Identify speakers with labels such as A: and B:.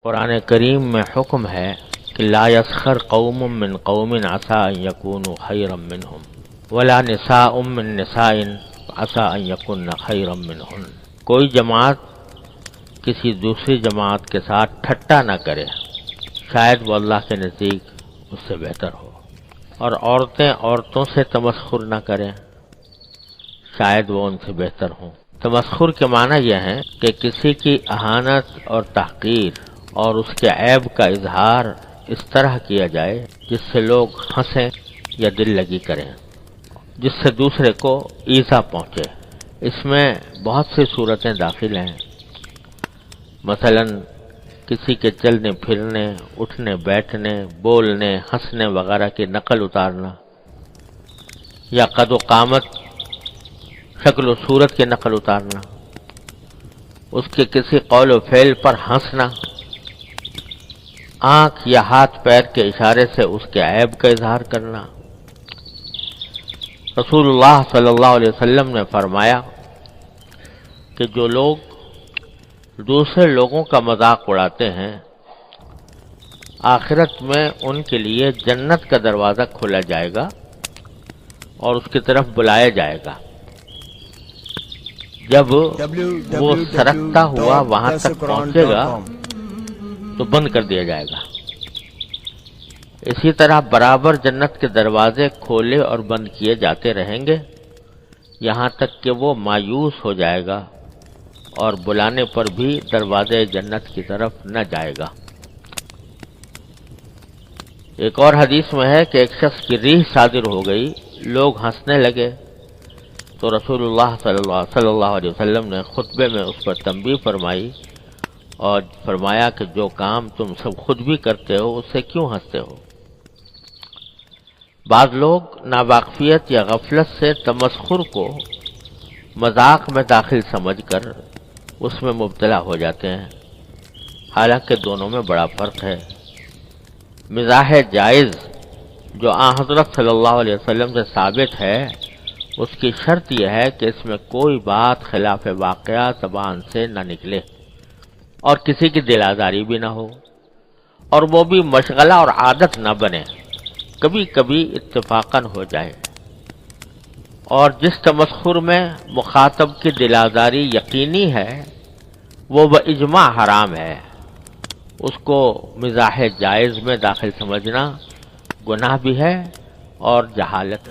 A: قرآن کریم میں حکم ہے کہ لا یسخر قوم من قوم عسى ان یکونوا خیرا منہم ولا نساء من نساء عسى ان یکن خیرا منہن۔ کوئی جماعت کسی دوسری جماعت کے ساتھ ٹھٹا نہ کرے، شاید وہ اللہ کے نزدیک اس سے بہتر ہو، اور عورتیں عورتوں سے تمسخر نہ کریں، شاید وہ ان سے بہتر ہوں۔ تمسخر کے معنی یہ ہے کہ کسی کی اہانت اور تحقیر اور اس کے عیب کا اظہار اس طرح کیا جائے جس سے لوگ ہنسیں یا دل لگی کریں، جس سے دوسرے کو ایذا پہنچے۔ اس میں بہت سی صورتیں داخل ہیں، مثلا کسی کے چلنے پھرنے، اٹھنے بیٹھنے، بولنے، ہنسنے وغیرہ کی نقل اتارنا، یا قد و قامت، شکل و صورت کی نقل اتارنا، اس کے کسی قول و فعل پر ہنسنا، آنکھ یا ہاتھ پیر کے اشارے سے اس کے عیب کا اظہار کرنا۔ رسول اللہ صلی اللہ علیہ وسلم نے فرمایا کہ جو لوگ دوسرے لوگوں کا مذاق اڑاتے ہیں، آخرت میں ان کے لیے جنت کا دروازہ کھولا جائے گا اور اس کی طرف بلایا جائے گا۔ جب وہ سرکتا ہوا وہاں تک پہنچے گا تو بند کر دیا جائے گا۔ اسی طرح برابر جنت کے دروازے کھولے اور بند کیے جاتے رہیں گے، یہاں تک کہ وہ مایوس ہو جائے گا اور بلانے پر بھی دروازے جنت کی طرف نہ جائے گا۔ ایک اور حدیث میں ہے کہ ایک شخص کی ریح صادر ہو گئی، لوگ ہنسنے لگے تو رسول اللہ صلی اللہ علیہ وسلم نے خطبے میں اس پر تنبیہ فرمائی اور فرمایا کہ جو کام تم سب خود بھی کرتے ہو اس سے کیوں ہنستے ہو؟ بعض لوگ ناواقفیت یا غفلت سے تمسخر کو مذاق میں داخل سمجھ کر اس میں مبتلا ہو جاتے ہیں، حالانکہ دونوں میں بڑا فرق ہے۔ مزاح جائز جو آن حضرت صلی اللہ علیہ وسلم سے ثابت ہے، اس کی شرط یہ ہے کہ اس میں کوئی بات خلاف واقعہ زبان سے نہ نکلے اور کسی کی دل آزاری بھی نہ ہو، اور وہ بھی مشغلہ اور عادت نہ بنے، کبھی کبھی اتفاقاً ہو جائے۔ اور جس تمسخر میں مخاطب کی دل آزاری یقینی ہے وہ باجماع حرام ہے، اس کو مزاح جائز میں داخل سمجھنا گناہ بھی ہے اور جہالت ہے۔